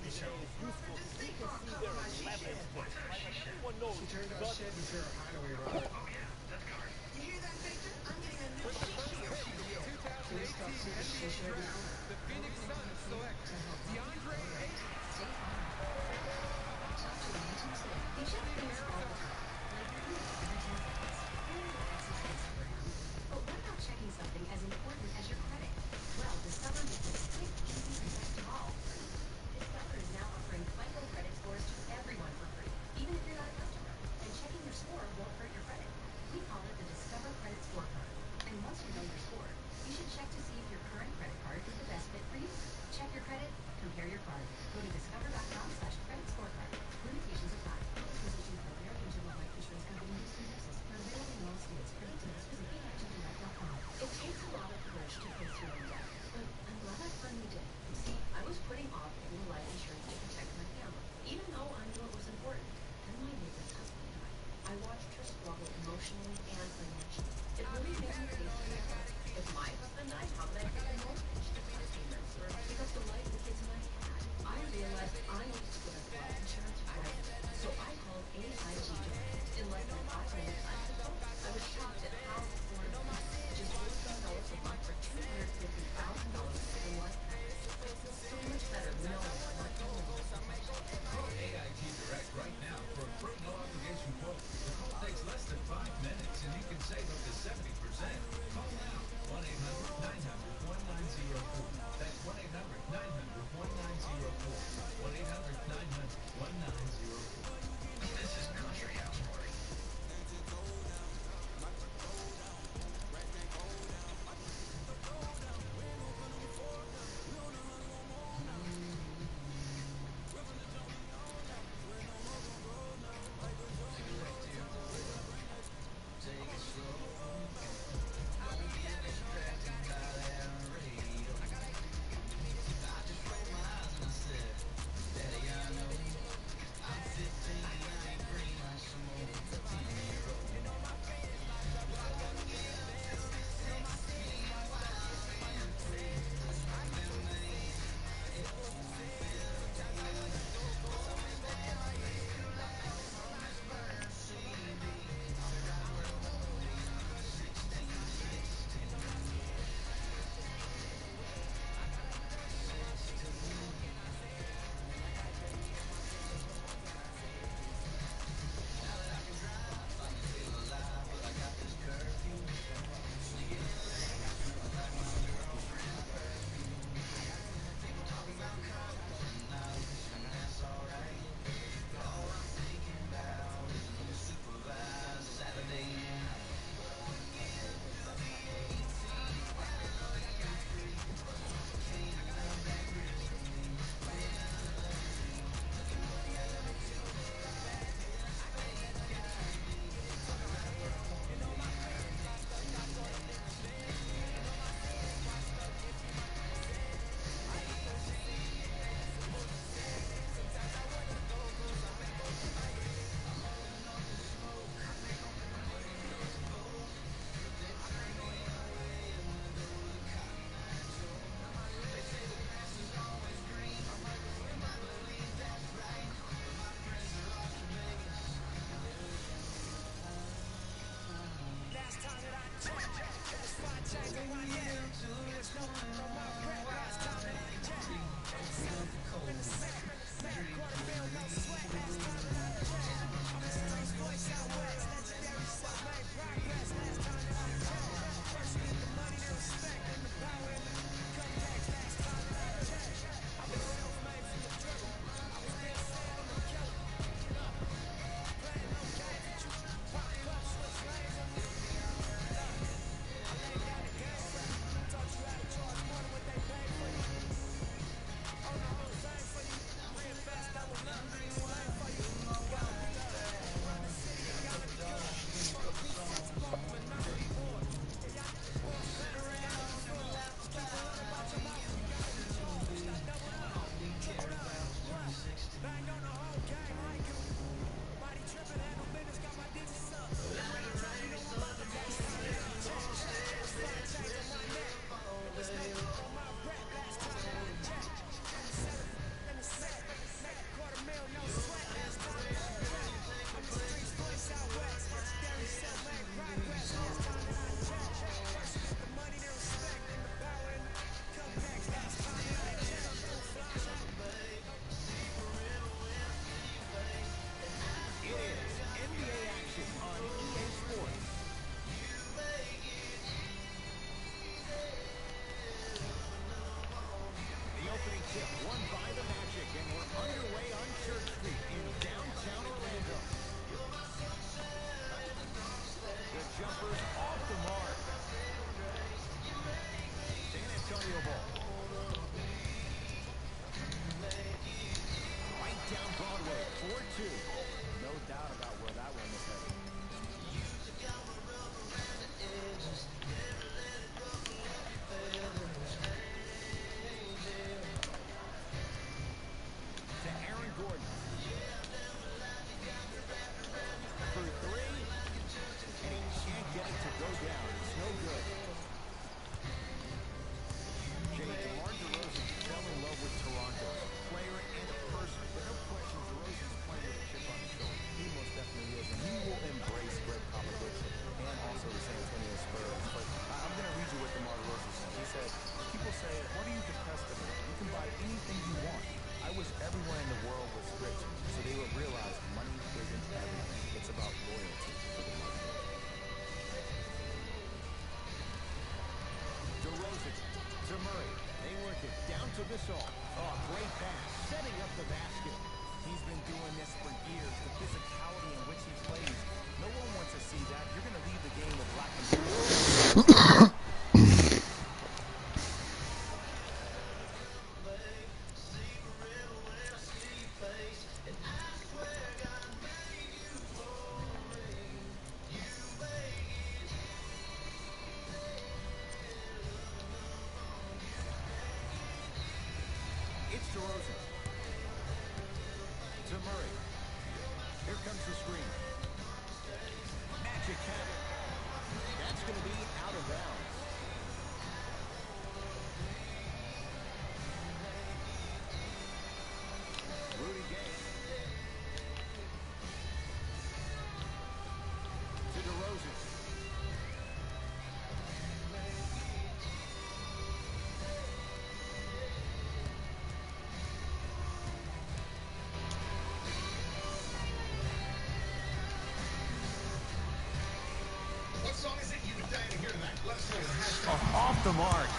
show. Useful so you can see their elaborate work. Like everyone knows, She turned that shit into a hideaway robot. Oh yeah, that's covered. You hear that, Victor? I'm getting a new shield. 2018 NBA Draft, the Phoenix Suns select DeAndre Ayton. But what about checking something as important as your credit? Well, Discover makes it quick, easy, and best of all, free. Discover is now offering FICO credit scores to everyone for free, even if you're not a customer. And checking your score won't hurt your credit. We call it the Discover Credit Scorecard. And once you know your score, you should check to see if your current credit card is the best fit for you. Check your credit, compare your card. Go to discover.com/credit scorecard. Limitations apply. Positions by American General Life Insurance Company, Houston, Texas. For available in all states, credit terms visit AIGdirect.com. It takes a lot of courage to face your own death, but I'm glad I finally did. You see, I was putting off getting life insurance to protect my family, even though I knew it was important. Then my neighbor's husband died. I watched her struggle emotionally and financially. It really made me face myself. If my husband died, how could I pay a mortgage, car payments, or pick up the life the kids might have? I realized I needed to get a life insurance right. So I called AIG Direct. In less than 5 minutes, I could go. I was shocked at how affordable it was. Just $14 a month for $250,000 in life coverage. It feels so much better knowing what I'm doing. Call AIG Direct right now for a free no-obligation quote. The call takes less than 5 minutes and you can save up to 70%. Call now. 1-800-900-1900. two. No doubt about where that one was headed. To Aaron Gordon. For three. And he can't get it to go down. It's no good. DeMar DeRozan fell in love with Toronto, player and a person. But no question, DeRozan's playing with a chip on his shoulder. He most definitely is, and he will embrace great competition, and also the San Antonio Spurs. But I'm going to read you what DeMar DeRozan said. He said, people say, what are you depressed about? You can buy anything you want. I wish everyone in the world was rich, so they would realize money isn't everything. It's about loyalty for the money. DeRozan to Murray. They work it down to Gasol. Oh, great pass. Setting up the basket. He's been doing this for years. The physicality in which he plays. No one wants to see that. You're going to leave the game with black and blue. It's DeRozan. To Murray. Here comes the screen. Magic hat. That's going to be out of bounds. Rudy Gay. To DeRozan. What song is it? You've been dying to hear tonight. Let us know the hashtag. Off the mark.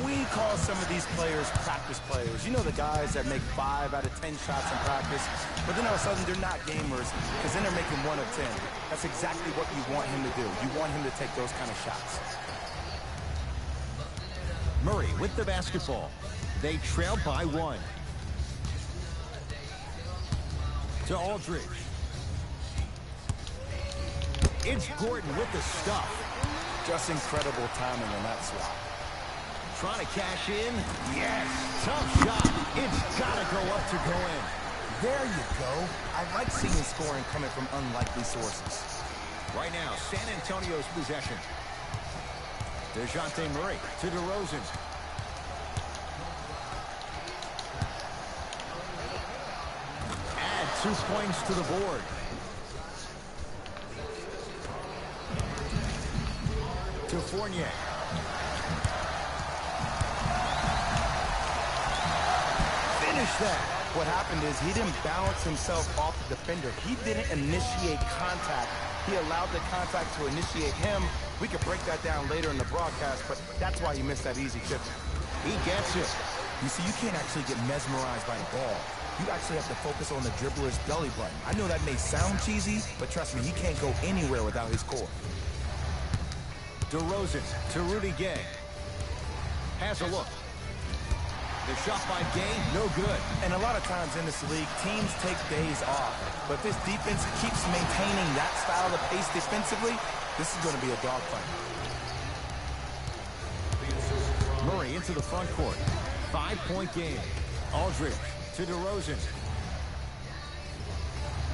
We call some of these players practice players. You know, the guys that make 5 out of 10 shots in practice, but then all of a sudden they're not gamers because then they're making 1 of 10. That's exactly what you want him to do. You want him to take those kind of shots. Murray with the basketball. They trail by 1. To Aldridge. It's Gordon with the stuff. Just incredible timing on that swap. Trying to cash in. Yes. Tough shot. It's got to go up to go in. There you go. I like seeing scoring coming from unlikely sources. Right now, San Antonio's possession. DeJounte Murray to DeRozan. Add 2 points to the board. To Fournier. Finish that. What happened is he didn't balance himself off the defender. He didn't initiate contact. He allowed the contact to initiate him. We could break that down later in the broadcast, but that's why he missed that easy chip. He gets it. You see, you can't actually get mesmerized by the ball. You actually have to focus on the dribbler's belly button. I know that may sound cheesy, but trust me, he can't go anywhere without his core. DeRozan to Rudy Gay. Has a look. The shot by Gay, no good. And a lot of times in this league, teams take days off. But this defense keeps maintaining that style of pace defensively. This is going to be a dogfight. Murray into the front court. 5-point game. Aldridge to DeRozan.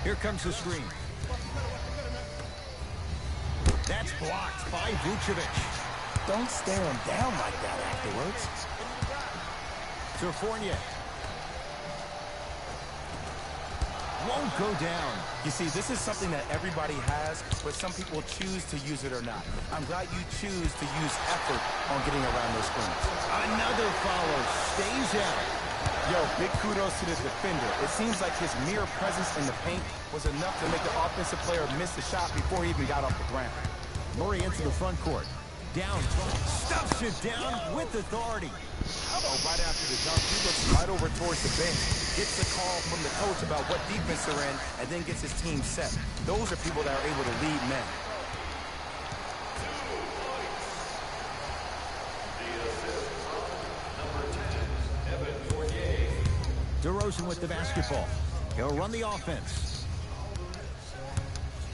Here comes the screen. That's blocked by Vucevic. Don't stare him down like that afterwards. To Fournier. Won't go down. You see, this is something that everybody has, but some people choose to use it or not. I'm glad you choose to use effort on getting around those screens. Another follow. Stays out. Yo, big kudos to the defender. It seems like his mere presence in the paint was enough to make the offensive player miss the shot before he even got off the ground. Murray into the front court. Down. Stuffs it down with authority. Oh, right after the dunk, he looks right over towards the bench, gets a call from the coach about what defense they're in, and then gets his team set. Those are people that are able to lead men. DeRozan with the basketball. He'll run the offense.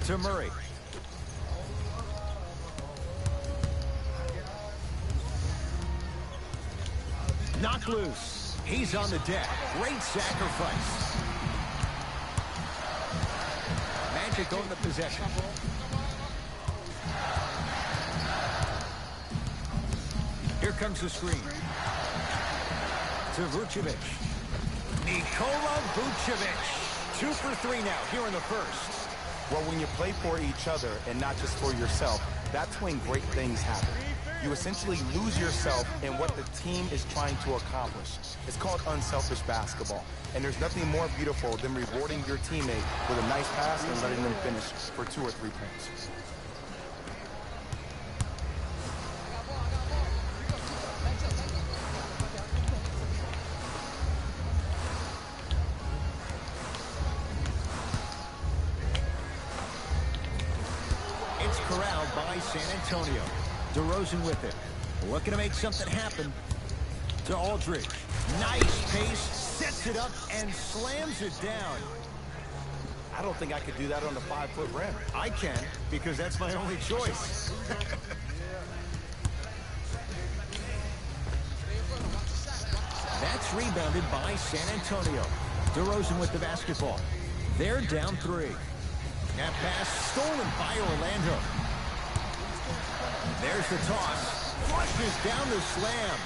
to Murray. Knocked loose. He's on the deck. Great sacrifice. Magic on the possession. Here comes the screen. To Vucevic. Nikola Vucevic. 2 for 3 now here in the first. Well, when you play for each other and not just for yourself, that's when great things happen. You essentially lose yourself in what the team is trying to accomplish. It's called unselfish basketball. And there's nothing more beautiful than rewarding your teammate with a nice pass and letting them finish for 2 or 3 points. It's corralled by San Antonio. DeRozan with it. Looking to make something happen. To Aldridge. Nice pace. Sets it up and slams it down. I don't think I could do that on the 5-foot rim. I can, because that's my only choice. That's rebounded by San Antonio. DeRozan with the basketball. They're down 3. That pass stolen by Orlando. There's the toss. Flushes down the slam.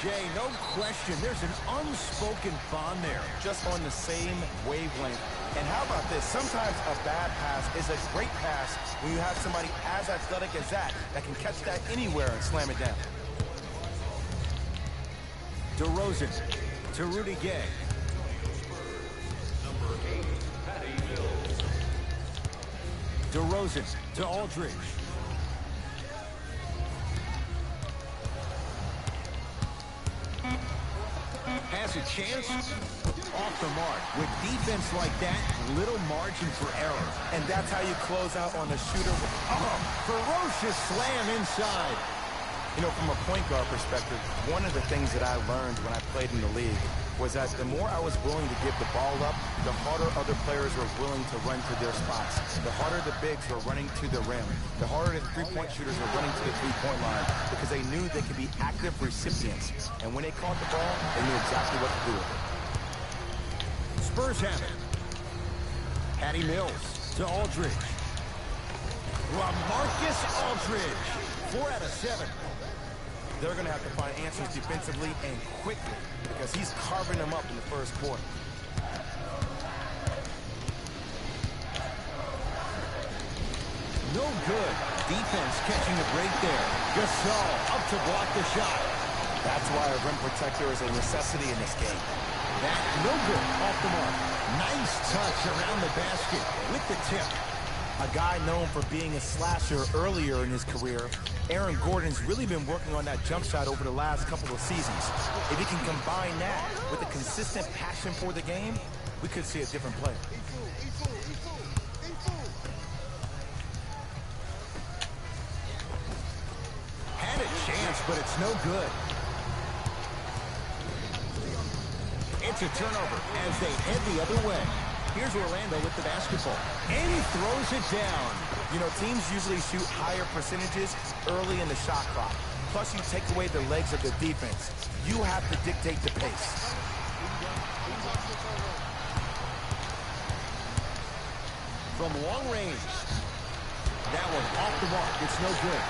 Jay, no question. There's an unspoken bond there. Just on the same wavelength. And how about this? Sometimes a bad pass is a great pass when you have somebody as athletic as that can catch that anywhere and slam it down. DeRozan to Rudy Gay. DeRozan to Aldridge. Has a chance. Off the mark. With defense like that, little margin for error. And that's how you close out on a shooter. Ferocious slam inside. You know, from a point guard perspective, one of the things that I learned when I played in the league was that the more I was willing to give the ball up, the harder other players were willing to run to their spots. The harder the bigs were running to the rim. The harder the three-point shooters were running to the three-point line because they knew they could be active recipients. And when they caught the ball, they knew exactly what to do with it. Spurs have it. Patty Mills to Aldridge. LaMarcus Aldridge. 4 out of 7. They're going to have to find answers defensively and quickly because he's carving them up in the first quarter. No good. Defense catching a break there. Gasol up to block the shot. That's why a rim protector is a necessity in this game. That no good. Off the mark. Nice touch around the basket with the tip. A guy known for being a slasher earlier in his career, Aaron Gordon's really been working on that jump shot over the last couple of seasons. If he can combine that with a consistent passion for the game, we could see a different player. Had a chance, but it's no good. It's a turnover as they head the other way. Here's Orlando with the basketball. And he throws it down. You know, teams usually shoot higher percentages early in the shot clock. Plus, you take away the legs of the defense. You have to dictate the pace. From long range. That one off the mark. It's no good.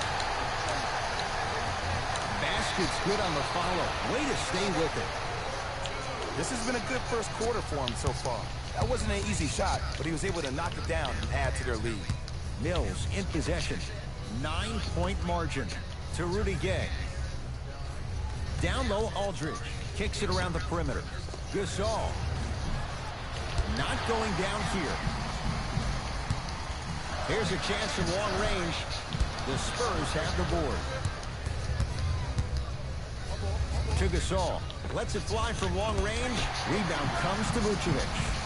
Basket's good on the follow. Way to stay with it. This has been a good first quarter for him so far. That wasn't an easy shot, but he was able to knock it down and add to their lead. Mills in possession. 9-point margin to Rudy Gay. Down low, Aldridge. Kicks it around the perimeter. Gasol. Not going down here. Here's a chance from long range. The Spurs have the board. To Gasol. Lets it fly from long range. Rebound comes to Vucevic.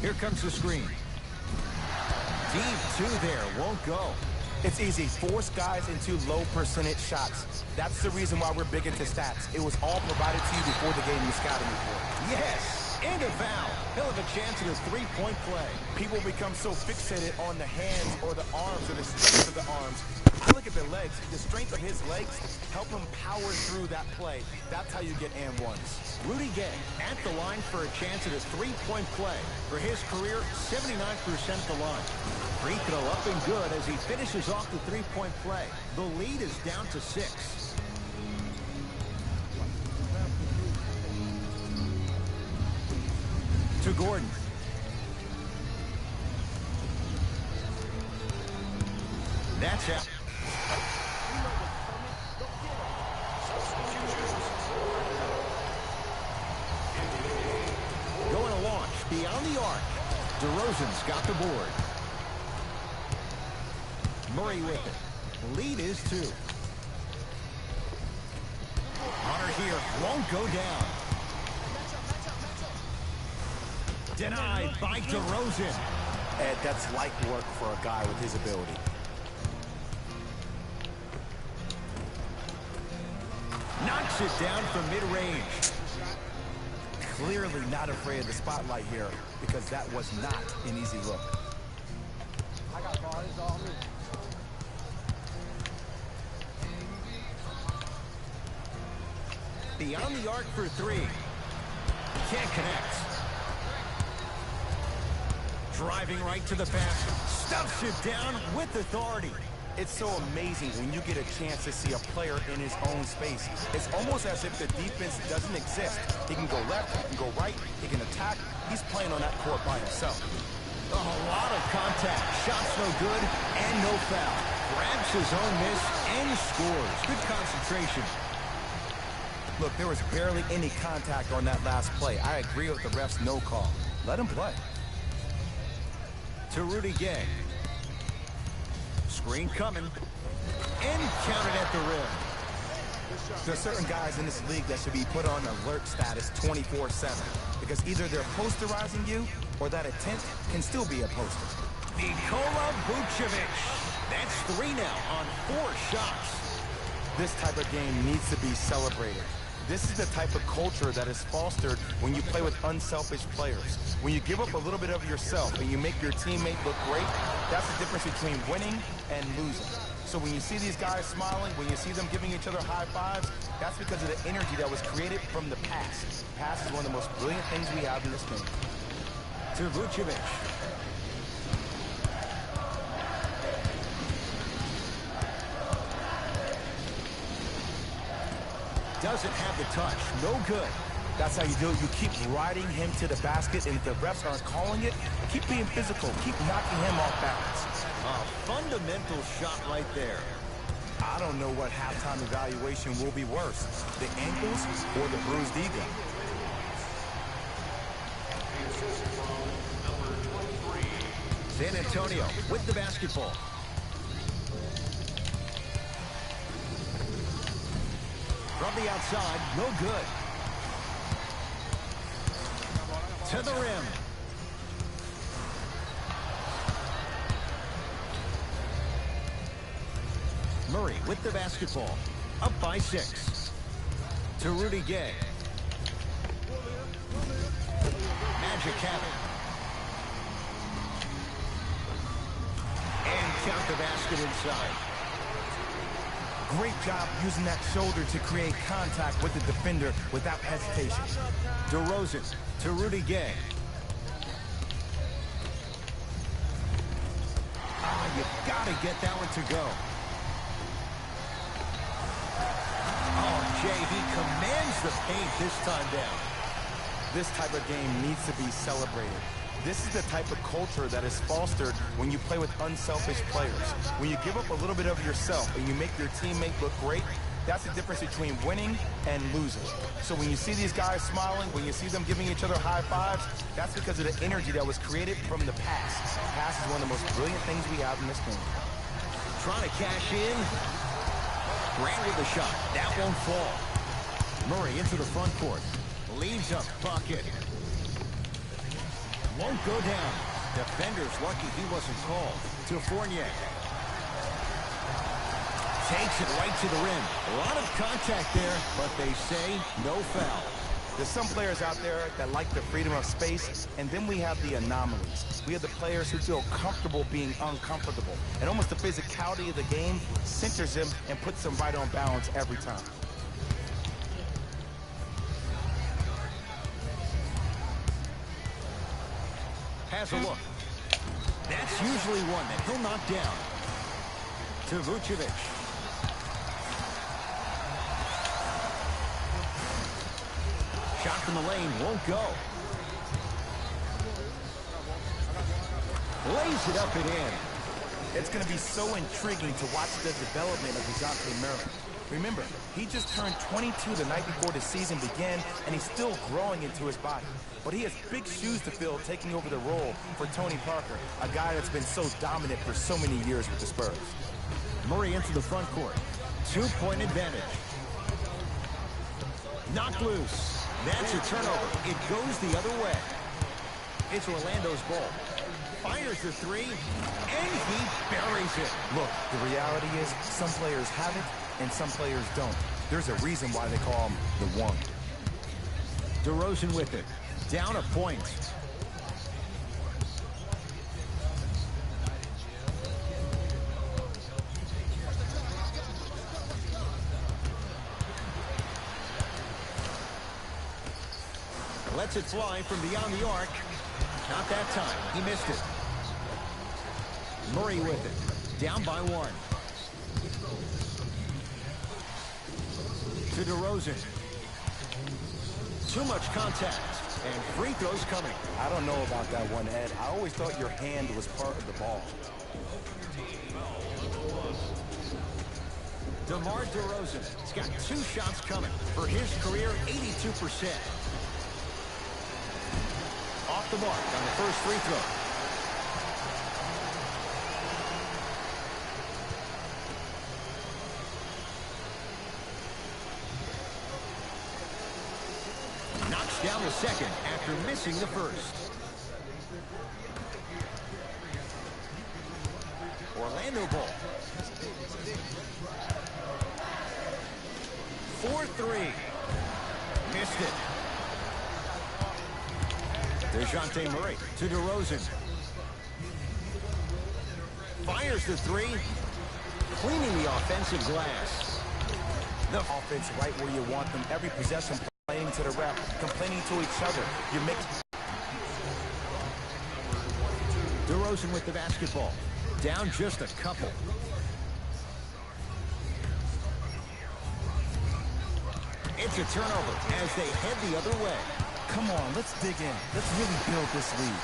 Here comes the screen. Deep two there, won't go. It's easy. Force guys into low percentage shots. That's the reason why we're big into stats. It was all provided to you before the game you scouted me for. Yes, and a foul. He'll have a chance at a three-point play. People become so fixated on the hands or the arms or the strength of the arms. I look at the legs. The strength of his legs help him power through that play. That's how you get and ones. Rudy Gay at the line for a chance at a three-point play. For his career, 79% the line. Free throw up and good as he finishes off the three-point play. The lead is down to 6. To Gordon. That's out. Going to launch beyond the arc. DeRozan's got the board. Murray with it. Lead is 2. Hunter here won't go down. Denied by DeRozan. Ed, that's light work for a guy with his ability. Knocks it down from mid-range. Clearly not afraid of the spotlight here because that was not an easy look. I got ball. It's all me. Beyond the arc for 3. Can't connect. Driving right to the basket. Stuffs it down with authority. It's so amazing when you get a chance to see a player in his own space. It's almost as if the defense doesn't exist. He can go left, he can go right, he can attack. He's playing on that court by himself. A lot of contact. Shots no good and no foul. Grabs his own miss and scores. Good concentration. Look, there was barely any contact on that last play. I agree with the ref's no call. Let him play. To Rudy Gay. Screen coming. And counted at the rim. There are certain guys in this league that should be put on alert status 24/7 because either they're posterizing you or that attempt can still be a poster. Nikola Vucevic. That's 3 now on 4 shots. This type of game needs to be celebrated. This is the type of culture that is fostered when you play with unselfish players. When you give up a little bit of yourself and you make your teammate look great, that's the difference between winning and losing. So when you see these guys smiling, when you see them giving each other high fives, that's because of the energy that was created from the pass. Pass is one of the most brilliant things we have in this game. To Vucevic. Doesn't have the touch. No good. That's how you do it. You keep riding him to the basket, and if the refs aren't calling it, keep being physical. Keep knocking him off balance. A fundamental shot right there. I don't know what halftime evaluation will be worse, the ankles or the bruised ego. San Antonio with the basketball. From the outside, no good. To the rim. Murray with the basketball. Up by 6. To Rudy Gay. Magic have it. And count the basket inside. Great job using that shoulder to create contact with the defender without hesitation. DeRozan to Rudy Gay. You gotta get that one to go. Oh, Jay, he commands the paint this time down. This type of game needs to be celebrated. This is the type of culture that is fostered when you play with unselfish players. When you give up a little bit of yourself and you make your teammate look great, that's the difference between winning and losing. So when you see these guys smiling, when you see them giving each other high fives, that's because of the energy that was created from the pass. Pass is one of the most brilliant things we have in this game. Trying to cash in. Grant with the shot. That won't fall. Murray into the front court. Leads up bucket. Won't go down. Defender's lucky he wasn't called. To Fournier. Takes it right to the rim. A lot of contact there, but they say no foul. There's some players out there that like the freedom of space, and then we have the anomalies. We have the players who feel comfortable being uncomfortable. And almost the physicality of the game centers them and puts them right on balance every time. Has a look. That's usually one that he'll knock down. To Vucevic. Shot from the lane won't go. Lays it up and in. It's going to be so intriguing to watch the development of DeJounte Murray. Remember, he just turned 22 the night before the season began, and he's still growing into his body. But he has big shoes to fill taking over the role for Tony Parker, a guy that's been so dominant for so many years with the Spurs. Murray into the front court. 2-point advantage. Knocked loose. That's a turnover. It goes the other way. It's Orlando's ball. Fires the three, and he buries it. Look, the reality is some players have it, and some players don't. There's a reason why they call him the one. DeRozan with it. Down a point. Lets it fly from beyond the arc. Not that time. He missed it. Murray with it. Down by one. To DeRozan. Too much contact. And free throws coming. I don't know about that one, Ed. I always thought your hand was part of the ball. DeMar DeRozan has got 2 shots coming. For his career, 82%. Off the mark on the first free throw. Knocks down the second after missing the first. Orlando ball. 4-3. Missed it. DeJounte Murray to DeRozan. Fires the three. Cleaning the offensive glass. The offense right where you want them. Every possession complaining to the ref, complaining to each other. You mix. DeRozan with the basketball. Down just a couple. It's a turnover as they head the other way. Come on, let's dig in. Let's really build this lead.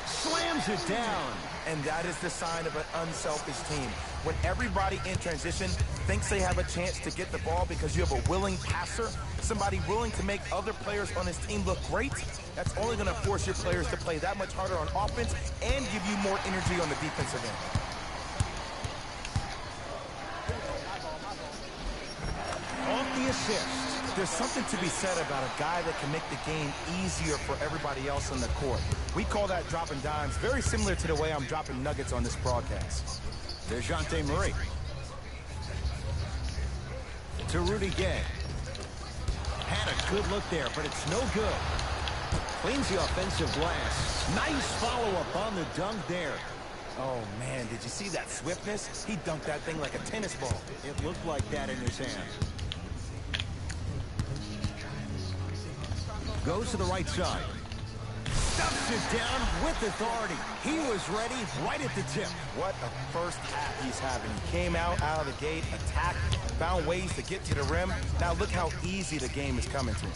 Slams it down. And that is the sign of an unselfish team. When everybody in transition thinks they have a chance to get the ball because you have a willing passer, somebody willing to make other players on his team look great, that's only going to force your players to play that much harder on offense and give you more energy on the defensive end. Off the assist. There's something to be said about a guy that can make the game easier for everybody else on the court. We call that dropping dimes, very similar to the way I'm dropping nuggets on this broadcast. DeJounte Murray. To Rudy Gay. Had a good look there, but it's no good. Cleans the offensive glass. Nice follow-up on the dunk there. Oh, man, did you see that swiftness? He dunked that thing like a tennis ball. It looked like that in his hand. Goes to the right side. Stuffs it down with authority. He was ready right at the tip. What a first half he's having. He came out of the gate, attacked, found ways to get to the rim. Now look how easy the game is coming to him.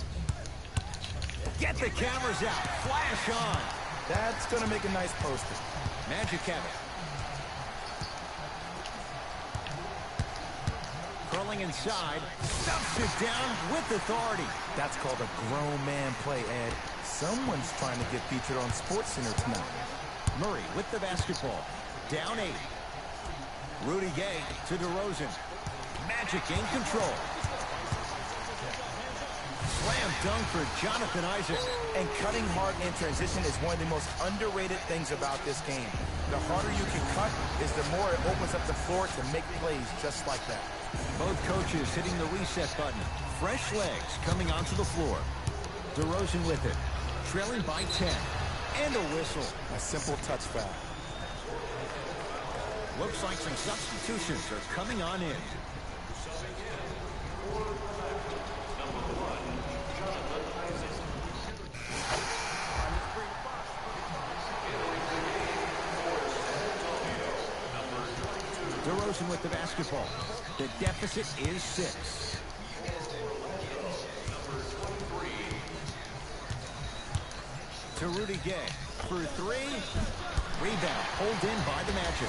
Get the cameras out. Flash on. That's going to make a nice poster. Magic have it. Curling inside. Stuffs it down with authority. That's called a grown man play, Ed. Someone's trying to get featured on SportsCenter tonight. Murray with the basketball. Down 8. Rudy Gay to DeRozan. Magic in control. Slam dunk for Jonathan Isaac. And cutting hard in transition is one of the most underrated things about this game. The harder you can cut is the more it opens up the floor to make plays just like that. Both coaches hitting the reset button. Fresh legs coming onto the floor. DeRozan with it. Trailing by 10. And a whistle. A simple touch foul. Looks like some substitutions are coming on in. DeRozan with the basketball. The deficit is 6. To Rudy Gay for 3. Rebound pulled in by the Magic.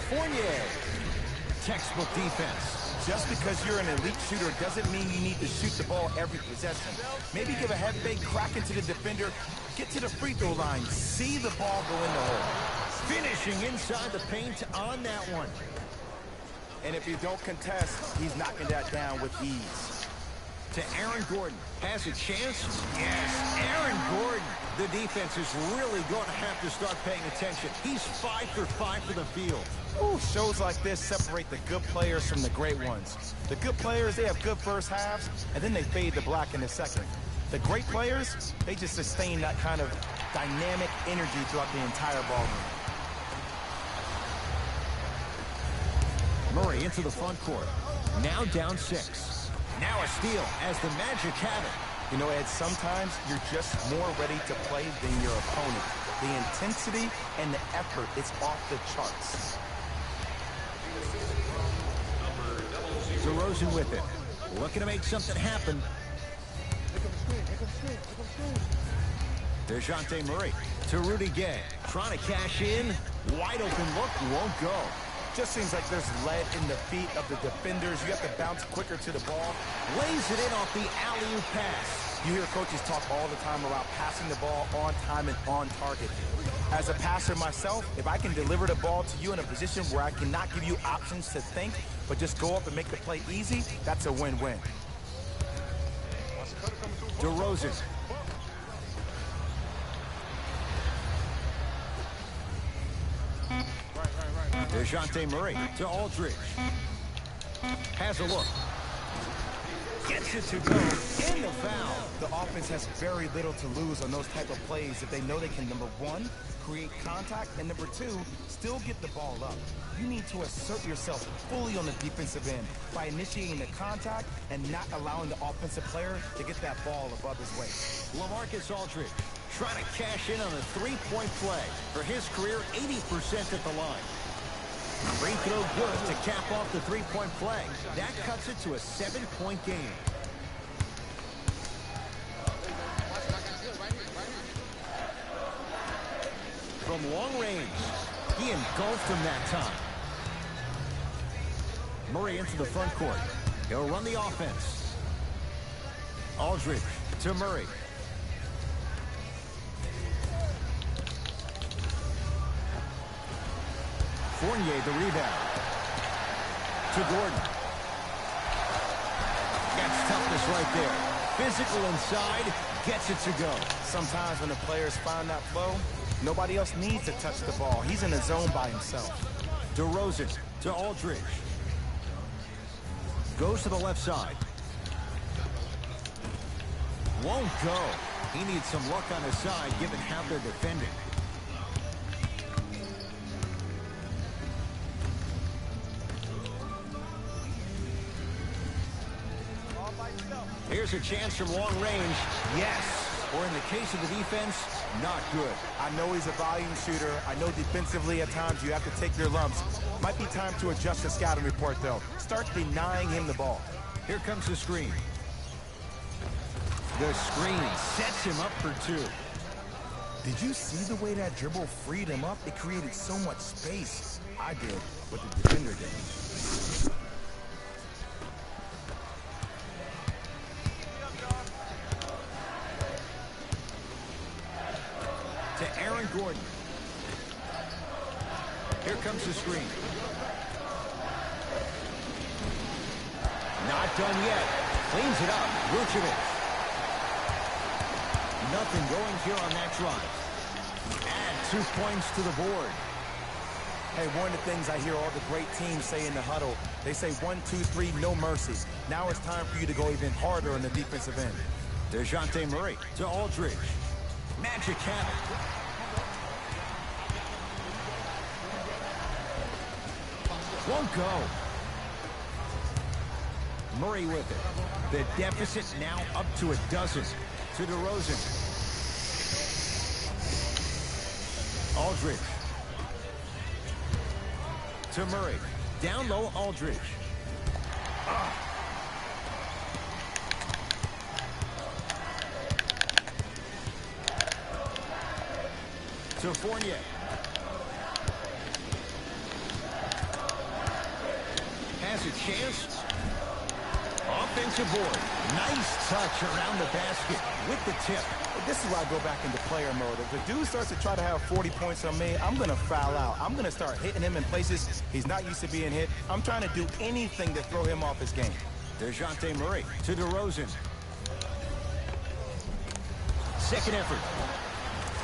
Fournier. Textbook defense. Just because you're an elite shooter doesn't mean you need to shoot the ball every possession. Maybe give a head fake, crack into the defender, get to the free throw line, see the ball go in the hole. Finishing inside the paint on that one. And if you don't contest, he's knocking that down with ease. To Aaron Gordon. Has a chance? Yes, Aaron Gordon. The defense is really going to have to start paying attention. He's 5 for 5 for the field. Ooh, shows like this separate the good players from the great ones. The good players, they have good first halves, and then they fade to black in the second. The great players, they just sustain that kind of dynamic energy throughout the entire ballgame. Murray into the front court. Now down 6. Now a steal as the Magic have it. You know, Ed, sometimes you're just more ready to play than your opponent. The intensity and the effort is off the charts. DeRozan with it. Looking to make something happen. DeJounte Murray to Rudy Gay. Trying to cash in. Wide open look. Won't go. Just seems like there's lead in the feet of the defenders. You have to bounce quicker to the ball. Lays it in off the alley-oop pass. You hear coaches talk all the time about passing the ball on time and on target. As a passer myself, if I can deliver the ball to you in a position where I cannot give you options to think, but just go up and make the play easy, that's a win-win. DeRozan. DeJounte Murray to Aldridge. Has a look. Gets it to go. And the foul. The offense has very little to lose on those type of plays if they know they can, number one, create contact, and number two, still get the ball up. You need to assert yourself fully on the defensive end by initiating the contact and not allowing the offensive player to get that ball above his waist. LaMarcus Aldridge trying to cash in on a three-point play. For his career, 80% at the line. Free throw good to cap off the three-point play. That cuts it to a 7-point game. From long range, he engulfed him that time. Murray into the front court. He'll run the offense. Aldridge to Murray. Fournier the rebound. To Gordon. That's toughness right there. Physical inside, gets it to go. Sometimes when the players find that flow, nobody else needs to touch the ball. He's in the zone by himself. DeRozan to Aldridge. Goes to the left side. Won't go. He needs some luck on his side given how they're defending. Here's a chance from long range. Yes. Or in the case of the defense, not good. I know he's a volume shooter. I know defensively at times you have to take your lumps. Might be time to adjust the scouting report, though. Start denying him the ball. Here comes the screen. The screen sets him up for two. Did you see the way that dribble freed him up? It created so much space. I did, but the defender didn't. To Aaron Gordon. Here comes the screen. Not done yet. Cleans it up. Vucevic. Nothing going here on that drive. Add 2 points to the board. Hey, one of the things I hear all the great teams say in the huddle, they say 1, 2, 3, no mercy. Now it's time for you to go even harder on the defensive end. DeJounte Murray to Aldridge. Magic hat. Won't go. Murray with it. The deficit now up to a dozen. To DeRozan. Aldridge. To Murray. Down low, Aldridge. To Fournier. Has a chance. Offensive board. Nice touch around the basket with the tip. This is why I go back into player mode. If the dude starts to try to have 40 points on me, I'm going to foul out. I'm going to start hitting him in places he's not used to being hit. I'm trying to do anything to throw him off his game. DeJounte Murray to DeRozan. Second effort.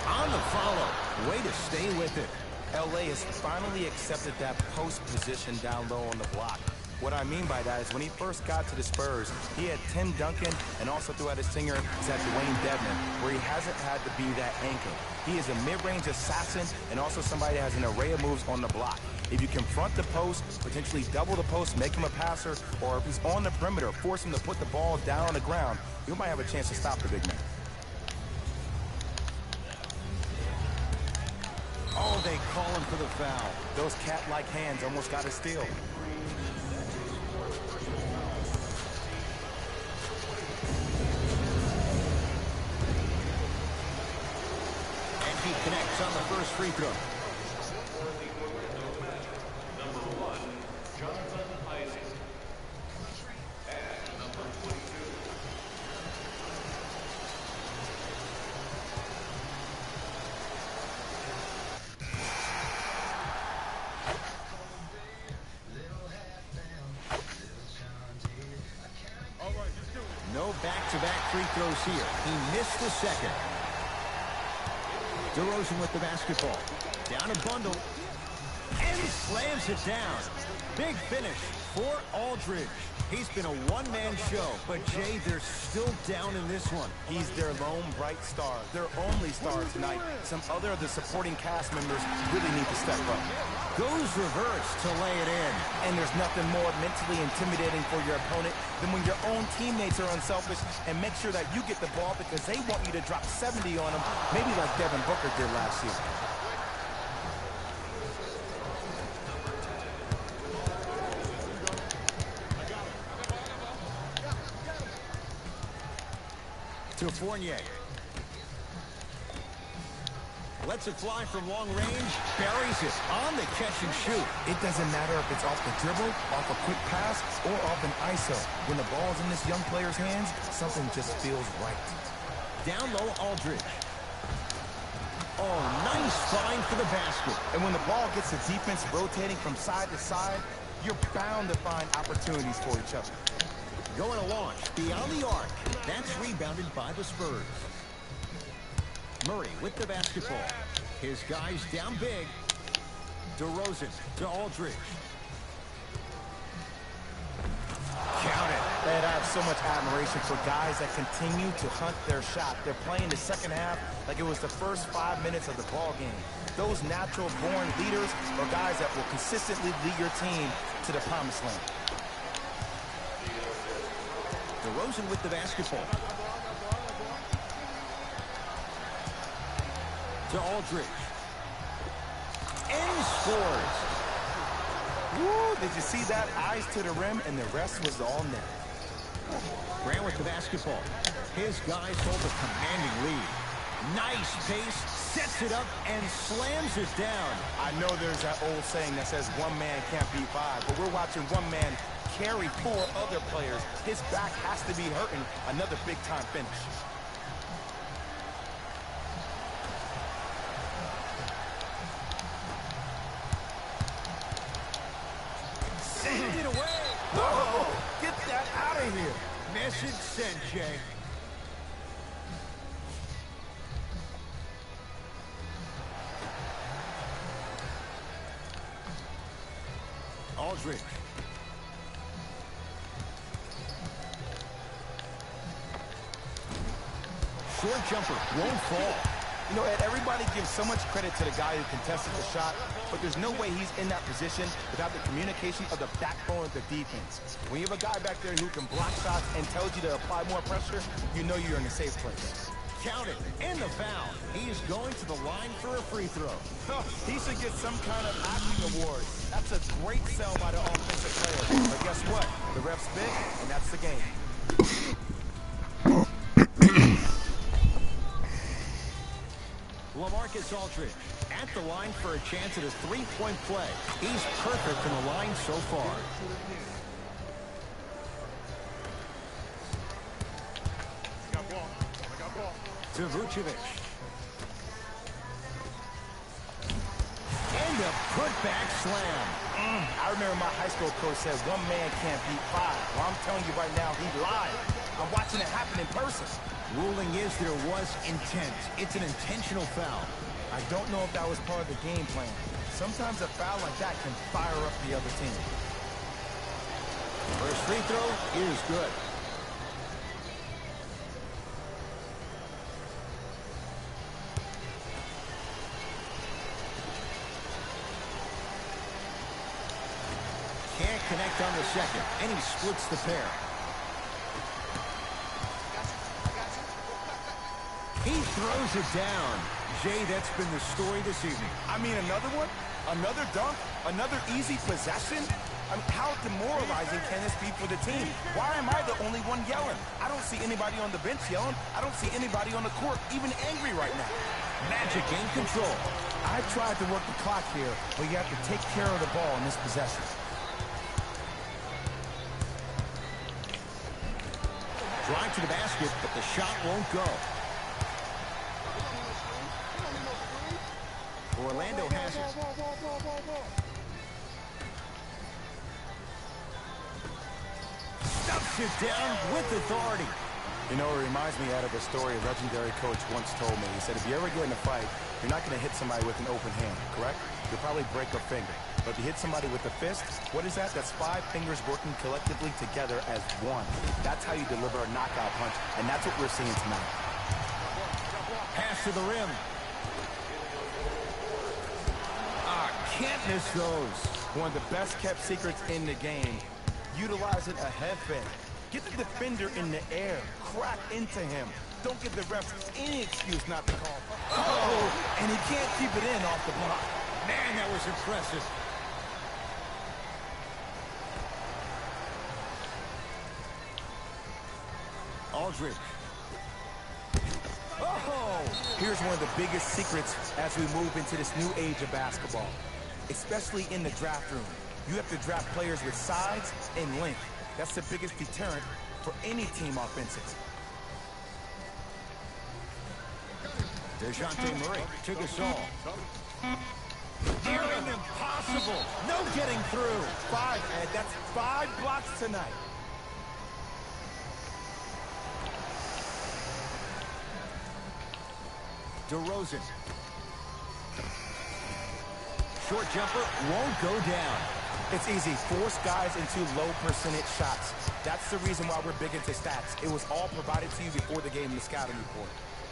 On the follow. Way to stay with it. LA has finally accepted that post position down low on the block. What I mean by that is when he first got to the Spurs, he had Tim Duncan and also throughout his singer, he's had Dwayne Dedmon, where he hasn't had to be that anchor. He is a mid-range assassin and also somebody that has an array of moves on the block. If you confront the post, potentially double the post, make him a passer, or if he's on the perimeter, force him to put the ball down on the ground, you might have a chance to stop the big man. Oh, they call him for the foul. Those cat-like hands almost got a steal. He connects on the first free throw. No back-to-back free throws here. He missed the second. DeRozan with the basketball. Down a bundle. And slams it down. Big finish for Aldridge. He's been a one-man show, but Jay, they're still down in this one. He's their lone bright star, their only star tonight. Some other of the supporting cast members really need to step up. Goes reverse to lay it in. And there's nothing more mentally intimidating for your opponent than when your own teammates are unselfish and make sure that you get the ball because they want you to drop 70 on them, maybe like Devin Booker did last year. To Fournier. Lets it fly from long range. Buries it on the catch and shoot. It doesn't matter if it's off the dribble, off a quick pass, or off an ISO. When the ball's in this young player's hands, something just feels right. Down low, Aldridge. Oh, nice find for the basket. And when the ball gets the defense rotating from side to side, you're bound to find opportunities for each other. Going to launch beyond the arc. That's rebounded by the Spurs. Murray with the basketball. His guys down big. DeRozan to Aldridge. Count it. And I have so much admiration for guys that continue to hunt their shot. They're playing the second half like it was the first 5 minutes of the ball game. Those natural-born leaders are guys that will consistently lead your team to the promised land. DeRozan with the basketball. To Aldridge. And scores. Woo, did you see that? Eyes to the rim, and the rest was all net. Grant with the basketball. His guys hold a commanding lead. Nice pace, sets it up, and slams it down. I know there's that old saying that says one man can't beat five, but we're watching one man carry 4 other players. His back has to be hurting. Another big-time finish. Send it away. Whoa! Get that out of here. Message sent, Jay. Aldridge. Short jumper won't fall. You know, Ed, everybody gives so much credit to the guy who contested the shot, but there's no way he's in that position without the communication of the backbone of the defense. When you have a guy back there who can block shots and tells you to apply more pressure, you know you're in a safe place. Count it, and the foul. He's going to the line for a free throw. He should get some kind of acting award. That's a great sell by the offensive player. But guess what? The ref's big, and that's the game. LaMarcus Aldridge at the line for a chance at a three-point play. He's perfect from the line so far. To Vucevic. And a putback slam. I remember my high school coach said one man can't beat five. Well, I'm telling you right now, he lied. I'm watching it happen in person. Ruling is there was intent. It's an intentional foul. I don't know if that was part of the game plan. Sometimes a foul like that can fire up the other team. First free throw is good. Can't connect on the second, and he splits the pair. He throws it down. Jay, that's been the story this evening. I mean, another one? Another dunk? Another easy possession? I mean, how demoralizing can this be for the team? Why am I the only one yelling? I don't see anybody on the bench yelling. I don't see anybody on the court even angry right now. Magic in control. I tried to work the clock here, but you have to take care of the ball in this possession. Drive to the basket, but the shot won't go. Orlando has it. Stuffs it down with authority. You know, it reminds me out of a story a legendary coach once told me. He said, if you ever get in a fight, you're not going to hit somebody with an open hand, correct? You'll probably break a finger. But if you hit somebody with a fist, what is that? That's 5 fingers working collectively together as one. That's how you deliver a knockout punch, and that's what we're seeing tonight. Pass to the rim. Can't miss those. One of the best kept secrets in the game, utilizing a head fake. Get the defender in the air, crack into him. Don't give the refs any excuse not to call. Oh, and he can't keep it in off the block. Man, that was impressive. Aldridge. Oh! Here's one of the biggest secrets as we move into this new age of basketball, especially in the draft room. You have to draft players with size and length. That's the biggest deterrent for any team offensively. DeJounte Murray to Gasol. Nearing impossible. No getting through. 5, Ed. That's 5 blocks tonight. DeRozan. Short jumper won't go down. It's easy. Force guys into low percentage shots. That's the reason why we're big into stats. It was all provided to you before the game in the scouting report.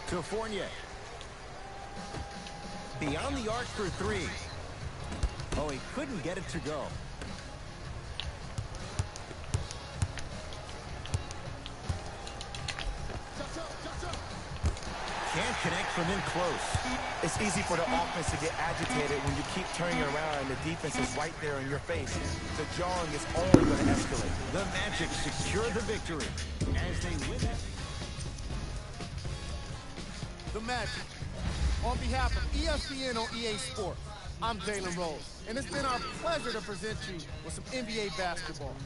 To Fournier. Beyond the arc for 3. Oh, he couldn't get it to go. Can't connect from in close. It's easy for the offense to get agitated when you keep turning around and the defense is right there in your face. The jarring is only going to escalate. The Magic secure the victory as they win it. The Magic. On behalf of ESPN on EA Sports, I'm Jalen Rose, and it's been our pleasure to present you with some NBA basketball.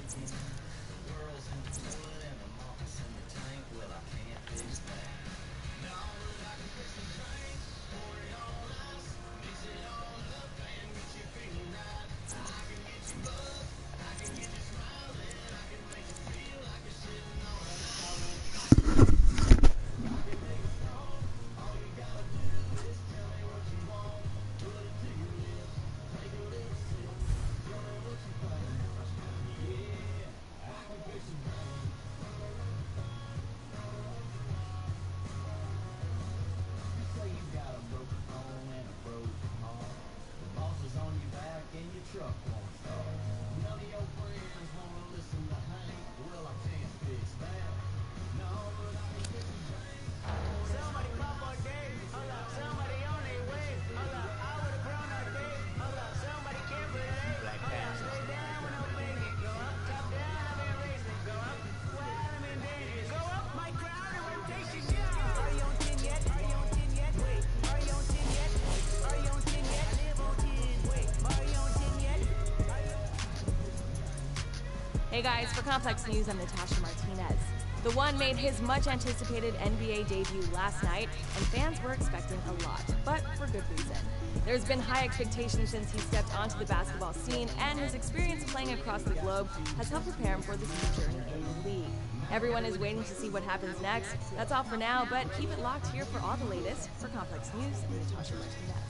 Hey guys, for Complex News, I'm Natasha Martinez. The One made his much-anticipated NBA debut last night, and fans were expecting a lot, but for good reason. There's been high expectations since he stepped onto the basketball scene, and his experience playing across the globe has helped prepare him for this new journey in the league. Everyone is waiting to see what happens next. That's all for now, but keep it locked here for all the latest. For Complex News, I'm Natasha Martinez.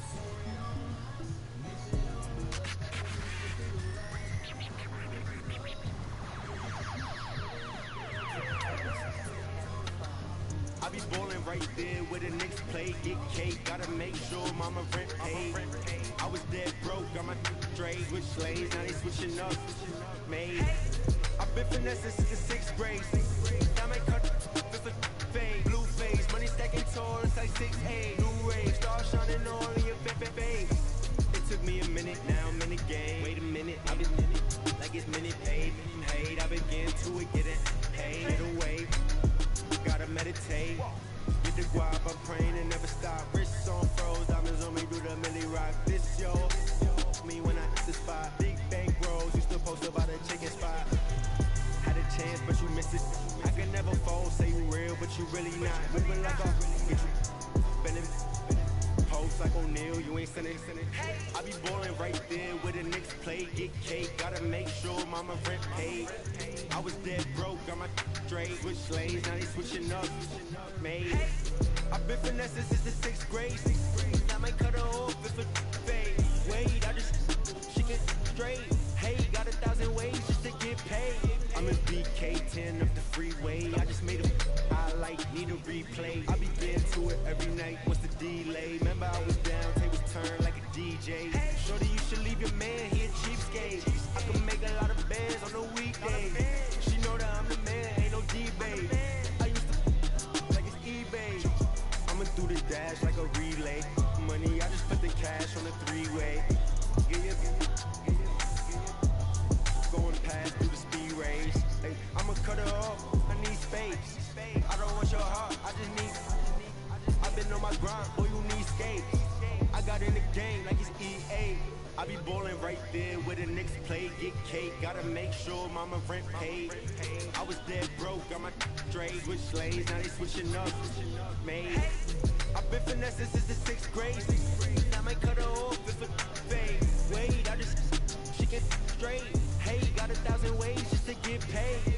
I be ballin' right there where the Knicks play, get cake, gotta make sure mama rent paid. I was dead broke, got my straight, switch lanes, now they switching up, made. I've been finessing since the 6th grade, I may cut with a fade, blue face, money stacking tall, it's like 6'8", new rave, star shining all in your babe. It took me a minute, now I'm in the game, wait a minute, I've been in it, like it's minute paid, I begin to it, getting paid, it away. Gotta meditate, get the guap, I'm praying and never stop. Wrists on froze, diamonds on me, do the milli rock. This yo, me when I hit the spot. Big bank rolls, used to post about a chicken spot. Had a chance, but you missed it. I can never fold, say you real, but you really not. Moving like a, get you, bending. Post like O'Neal, you ain't sending. I be ballin' right there where the Knicks play, get cake, gotta make sure mama rent paid. I was dead broke, got my straight, switch lanes, now they switching up, made. I've been finessing since the 6th grade, I might cut her off if it fade. Wait, I just, she get straight, hey, got 1,000 ways just to get paid. I'm in BK10 up the freeway, I just made a highlight, need a replay. I be getting to it every night, what's the delay? Remember I was down, tables turn like a DJ. Shorty, you should leave your man, he a cheapskate. I can make a lot of bands on the weekday. She know that I'm the man, ain't no debate. I used to like it's eBay. I'ma do the dash like a relay. Money, I just put the cash on the three-way. Going past through the speed race. Hey, I'ma cut her off, I need space. I don't want your heart, I just need. I've been on my grind, boy, you need skate. I got in the game like it's EA. I be ballin' right there where the Knicks play, get cake, gotta make sure mama rent paid. I was dead broke, got my straight, switch lanes, now they switching up, made. I've been finessing since the 6th grade, I might cut her off if it fade. Wait, I just, she get straight, hey, got 1,000 ways just to get paid.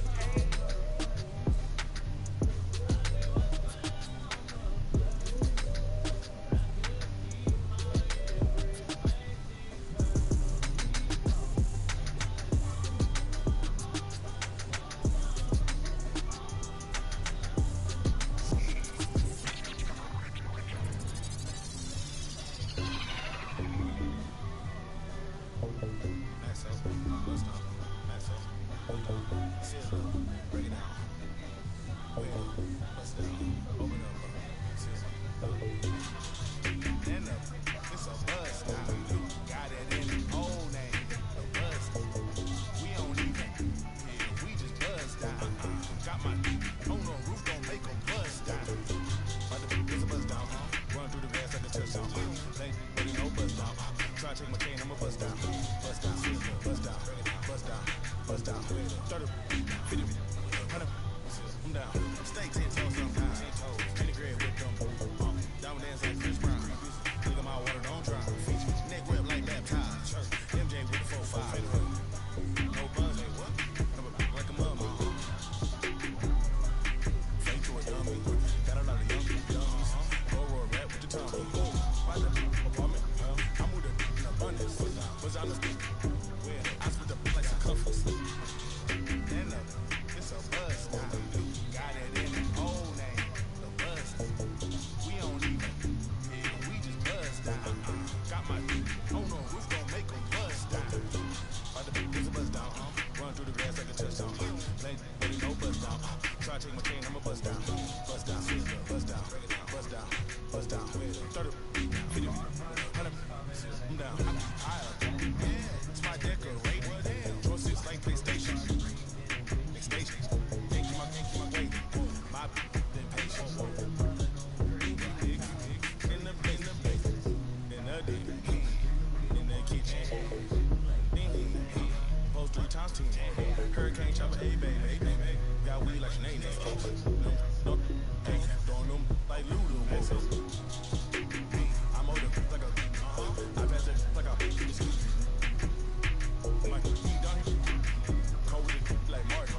Hurricane Hey, baby, got weed like Sinead. Hey, throwing them like Lulu. I'm older like a, I pass it like a, like a he done, cold it like Martin.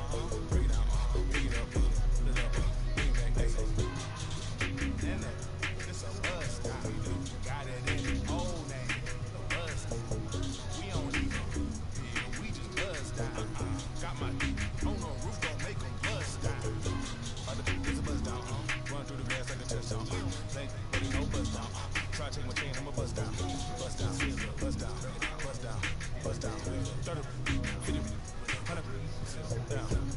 Break it down, pick it up, put it up, bring it back, then it's a buzz. Got it in the old name, the buzz. We don't even, yeah, we just buzz down. Got my on the roof, gon' make them buzz down. It's a buzz down, run through the grass like a touchdown. Play, but ain't no buzz down. Try to take my chain, I'ma buzz down. Buzz down, buzz down, buzz down, buzz down. 30, 50, 100, down.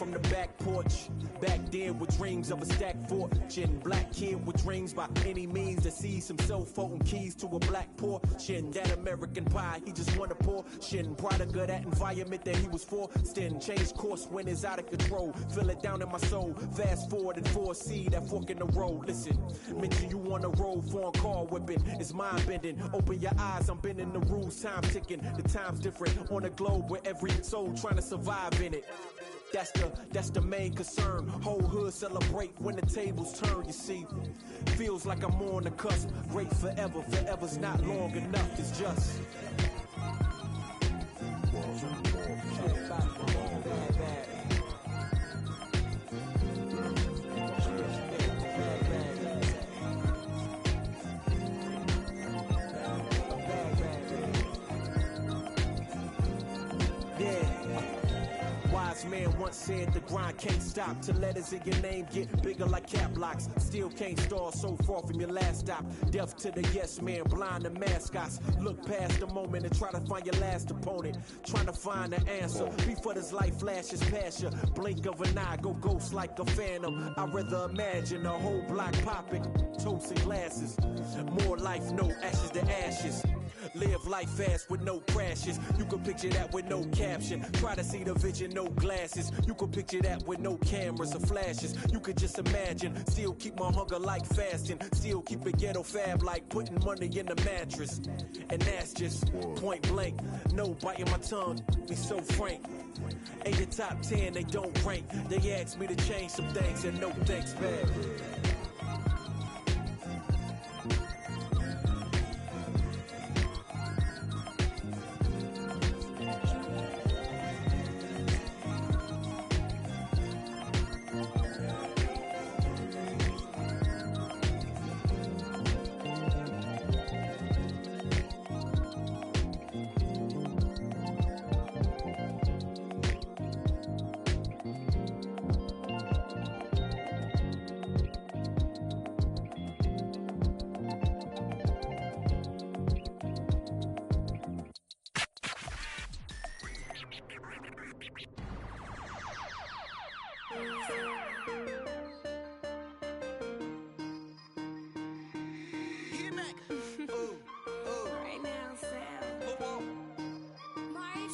from the back porch. Back then with dreams of a stacked fortune. Black kid with dreams by any means to seize some cell phone keys to a black portion. That American pie, he just wanna portion. Product of that environment that he was forced in. Change course when it's out of control. Feel it down in my soul. Fast forward and foresee that fork in the road. Listen, mention you on the road, foreign car whipping. It's mind bending. Open your eyes, I'm bending the rules. Time ticking. The time's different on a globe where every soul trying to survive in it. That's the main concern. Whole hood celebrate when the tables turn, you see. Feels like I'm on the cusp. Great forever, forever's not long enough, it's just. Man once said the grind can't stop till letters in your name get bigger like cap locks. Still can't stall so far from your last stop. Deaf to the yes man, blind to mascots. Look past the moment and try to find your last opponent. Trying to find the answer before this life flashes past you. Blink of an eye, go ghost like a phantom. I'd rather imagine a whole block popping, toasting glasses. More life, no ashes to ashes. Live life fast with no crashes. You can picture that with no caption. Try to see the vision, no glasses. You can picture that with no cameras or flashes. You could just imagine. Still keep my hunger like fasting. Still keep it ghetto fab like putting money in the mattress. And that's just point blank. No biting my tongue, be so frank. Ain't the top 10, they don't rank. They asked me to change some things and no thanks back. Right now, Sam.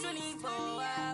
24 hours.